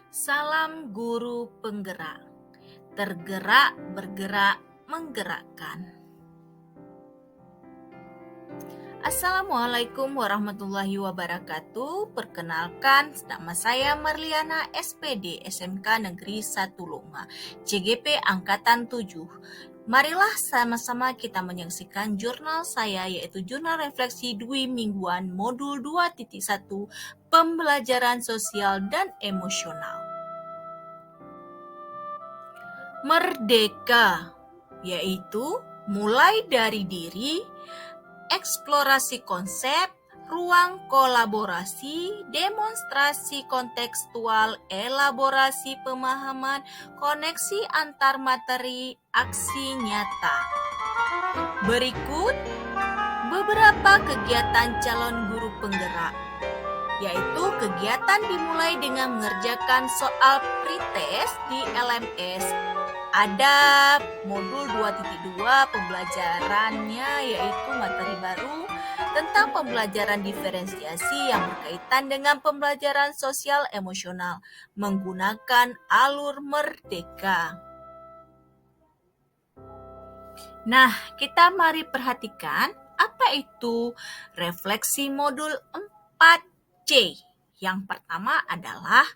Salam guru penggerak, tergerak, bergerak, menggerakkan. Assalamualaikum warahmatullahi wabarakatuh. Perkenalkan, nama saya Marliana SPD SMK Negeri 1 Lunga, CGP Angkatan 7. Marilah sama-sama kita menyaksikan jurnal saya, yaitu Jurnal Refleksi Dwi Mingguan Modul 2.1 Pembelajaran Sosial dan Emosional. Merdeka, yaitu mulai dari diri, eksplorasi konsep, ruang kolaborasi, demonstrasi kontekstual, elaborasi pemahaman, koneksi antar materi, aksi nyata. Berikut beberapa kegiatan calon guru penggerak, yaitu kegiatan dimulai dengan mengerjakan soal pretest di LMS. Ada modul 2.2 pembelajarannya, yaitu materi baru tentang pembelajaran diferensiasi yang berkaitan dengan pembelajaran sosial emosional menggunakan alur merdeka. Nah, kita mari perhatikan apa itu refleksi modul 4C. Yang pertama adalah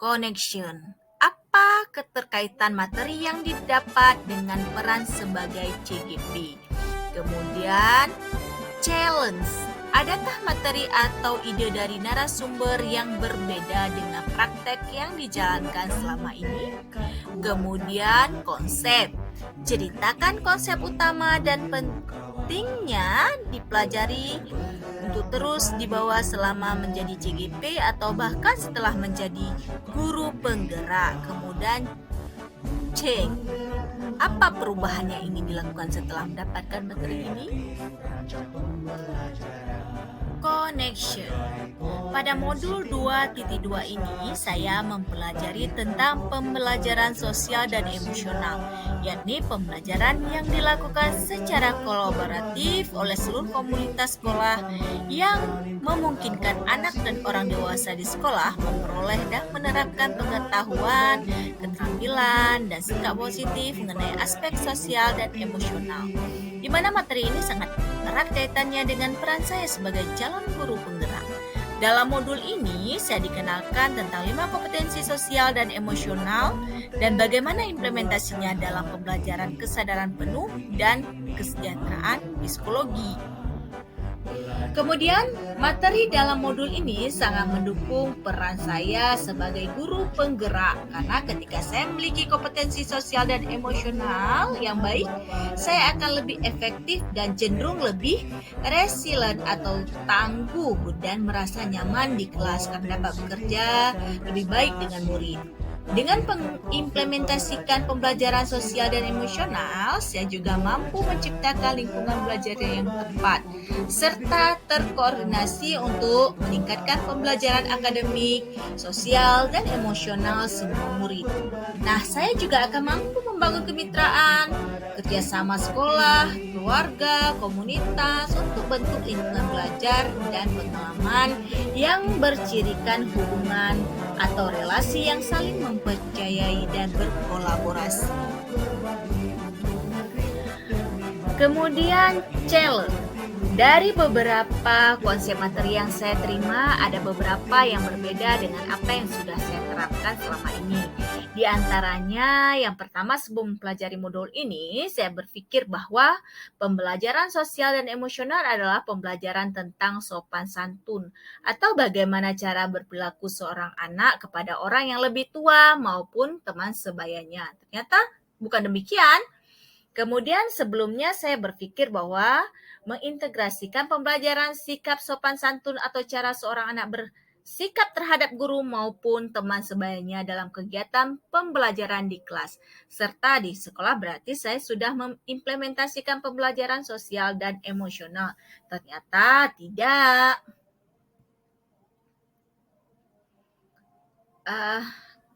connection. Apa keterkaitan materi yang didapat dengan peran sebagai CGP? Kemudian, challenge. Adakah materi atau ide dari narasumber yang berbeda dengan praktek yang dijalankan selama ini? Kemudian, konsep. Ceritakan konsep utama dan pentingnya dipelajari untuk terus dibawa selama menjadi CGP atau bahkan setelah menjadi guru penggerak. Kemudian cek apa perubahan yang ingin dilakukan setelah mendapatkan materi ini. Connection. Pada modul 2.2 ini saya mempelajari tentang pembelajaran sosial dan emosional, yakni pembelajaran yang dilakukan secara kolaboratif oleh seluruh komunitas sekolah yang memungkinkan anak dan orang dewasa di sekolah memperoleh dan menerapkan pengetahuan, keterampilan, dan sikap positif mengenai aspek sosial dan emosional, di mana materi ini sangat erat kaitannya dengan peran saya sebagai calon guru penggerak. Dalam modul ini, saya dikenalkan tentang 5 kompetensi sosial dan emosional dan bagaimana implementasinya dalam pembelajaran kesadaran penuh dan kesejahteraan psikologi. Kemudian, materi dalam modul ini sangat mendukung peran saya sebagai guru penggerak, karena ketika saya memiliki kompetensi sosial dan emosional yang baik, saya akan lebih efektif dan cenderung lebih resilient atau tangguh dan merasa nyaman di kelas karena dapat bekerja lebih baik dengan murid. Dengan mengimplementasikan pembelajaran sosial dan emosional, saya juga mampu menciptakan lingkungan belajar yang tepat serta terkoordinasi untuk meningkatkan pembelajaran akademik, sosial, dan emosional semua murid. Nah, saya juga akan mampu membangun kemitraan, kerjasama sekolah, keluarga, komunitas untuk bentuk lingkungan belajar dan pengalaman yang bercirikan hubungan atau relasi yang saling mempercayai dan berkolaborasi. Kemudian challenge. Dari beberapa konsep materi yang saya terima, ada beberapa yang berbeda dengan apa yang sudah saya terapkan selama ini. Di antaranya, yang pertama, sebelum mempelajari modul ini, saya berpikir bahwa pembelajaran sosial dan emosional adalah pembelajaran tentang sopan santun atau bagaimana cara berperilaku seorang anak kepada orang yang lebih tua maupun teman sebayanya. Ternyata bukan demikian. Kemudian sebelumnya saya berpikir bahwa mengintegrasikan pembelajaran sikap sopan santun atau cara seorang anak bersikap terhadap guru maupun teman sebayanya dalam kegiatan pembelajaran di kelas serta di sekolah berarti saya sudah mengimplementasikan pembelajaran sosial dan emosional. Ternyata tidak.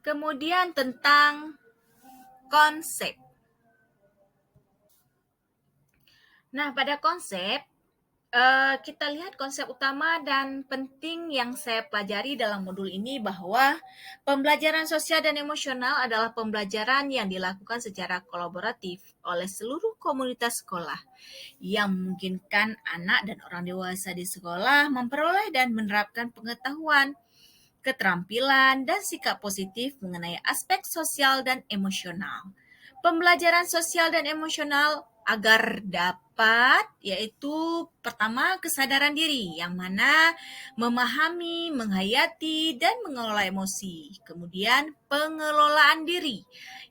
Kemudian tentang konsep. Nah, pada konsep Kita lihat konsep utama dan penting yang saya pelajari dalam modul ini bahwa pembelajaran sosial dan emosional adalah pembelajaran yang dilakukan secara kolaboratif oleh seluruh komunitas sekolah yang memungkinkan anak dan orang dewasa di sekolah memperoleh dan menerapkan pengetahuan, keterampilan, dan sikap positif mengenai aspek sosial dan emosional. Pembelajaran sosial dan emosional agar dapat yaitu pertama kesadaran diri yang mana memahami, menghayati dan mengelola emosi. Kemudian pengelolaan diri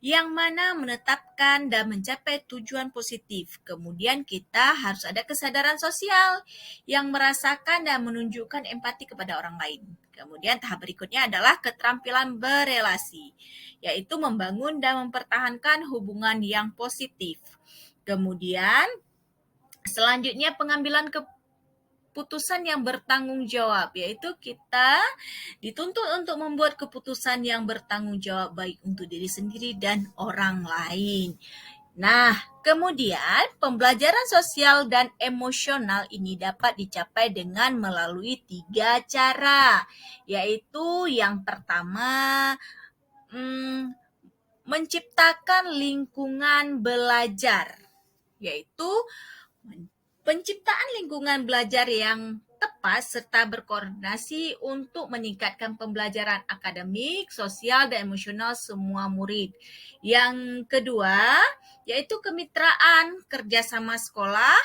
yang mana menetapkan dan mencapai tujuan positif. Kemudian kita harus ada kesadaran sosial yang merasakan dan menunjukkan empati kepada orang lain. Kemudian tahap berikutnya adalah keterampilan berelasi, yaitu membangun dan mempertahankan hubungan yang positif. Kemudian selanjutnya pengambilan keputusan yang bertanggung jawab, yaitu kita dituntut untuk membuat keputusan yang bertanggung jawab baik untuk diri sendiri dan orang lain. Nah, kemudian pembelajaran sosial dan emosional ini dapat dicapai dengan melalui 3 cara, yaitu yang pertama, menciptakan lingkungan belajar, yaitu penciptaan lingkungan belajar yang tepat serta berkoordinasi untuk meningkatkan pembelajaran akademik, sosial, dan emosional semua murid. Yang kedua, yaitu kemitraan kerjasama sekolah,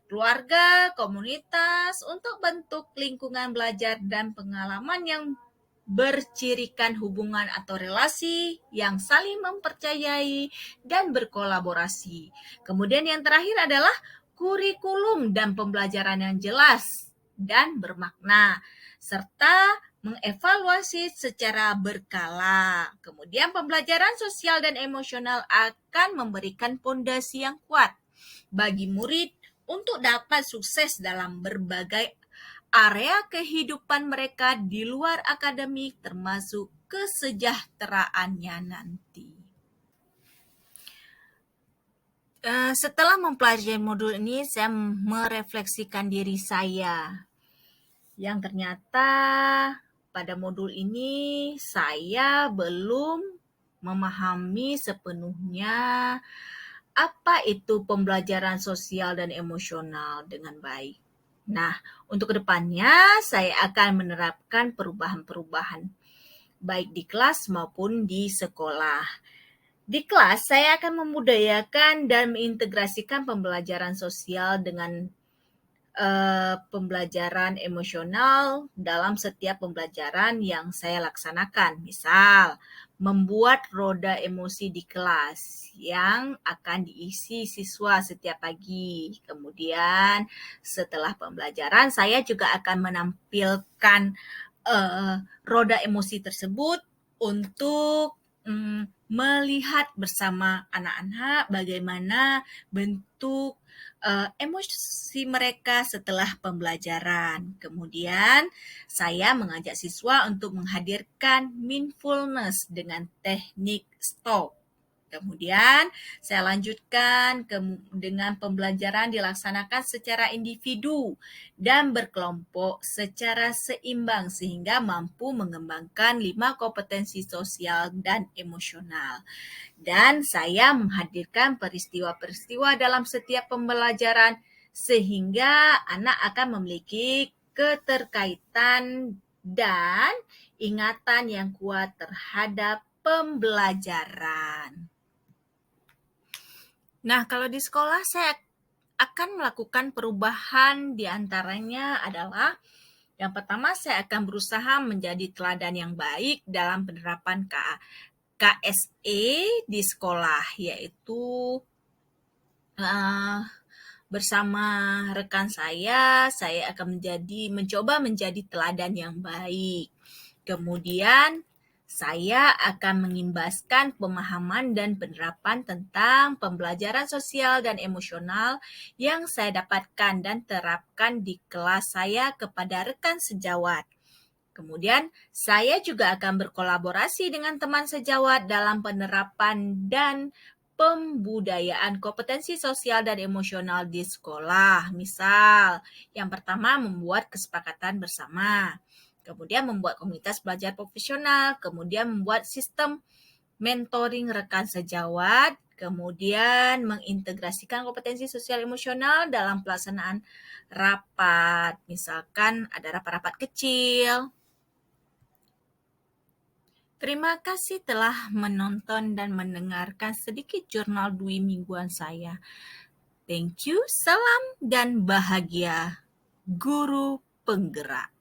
keluarga, komunitas untuk bentuk lingkungan belajar dan pengalaman yang bercirikan hubungan atau relasi yang saling mempercayai dan berkolaborasi. Kemudian yang terakhir adalah kurikulum dan pembelajaran yang jelas dan bermakna, serta mengevaluasi secara berkala. Kemudian pembelajaran sosial dan emosional akan memberikan fondasi yang kuat bagi murid untuk dapat sukses dalam berbagai area kehidupan mereka di luar akademik termasuk kesejahteraannya nanti. Setelah mempelajari modul ini, saya merefleksikan diri saya yang ternyata pada modul ini saya belum memahami sepenuhnya apa itu pembelajaran sosial dan emosional dengan baik. Nah, untuk kedepannya saya akan menerapkan perubahan-perubahan baik di kelas maupun di sekolah. Di kelas, saya akan memudayakan dan mengintegrasikan pembelajaran sosial dengan pembelajaran emosional dalam setiap pembelajaran yang saya laksanakan. Misal, membuat roda emosi di kelas yang akan diisi siswa setiap pagi. Kemudian, setelah pembelajaran, saya juga akan menampilkan roda emosi tersebut untuk melihat bersama anak-anak bagaimana bentuk emosi mereka setelah pembelajaran. Kemudian saya mengajak siswa untuk menghadirkan mindfulness dengan teknik stop. Kemudian saya lanjutkan dengan pembelajaran dilaksanakan secara individu dan berkelompok secara seimbang sehingga mampu mengembangkan 5 kompetensi sosial dan emosional. Dan saya menghadirkan peristiwa-peristiwa dalam setiap pembelajaran sehingga anak akan memiliki keterkaitan dan ingatan yang kuat terhadap pembelajaran. Nah, kalau di sekolah saya akan melakukan perubahan, di antaranya adalah yang pertama saya akan berusaha menjadi teladan yang baik dalam penerapan KSE di sekolah, yaitu bersama rekan saya akan mencoba menjadi teladan yang baik. Kemudian saya akan mengimbaskan pemahaman dan penerapan tentang pembelajaran sosial dan emosional yang saya dapatkan dan terapkan di kelas saya kepada rekan sejawat. Kemudian, saya juga akan berkolaborasi dengan teman sejawat dalam penerapan dan pembudayaan kompetensi sosial dan emosional di sekolah. Misal, yang pertama membuat kesepakatan bersama, kemudian membuat komunitas belajar profesional, kemudian membuat sistem mentoring rekan sejawat, kemudian mengintegrasikan kompetensi sosial emosional dalam pelaksanaan rapat. Misalkan ada rapat-rapat kecil. Terima kasih telah menonton dan mendengarkan sedikit jurnal Dwi mingguan saya. Thank you, salam dan bahagia, guru penggerak.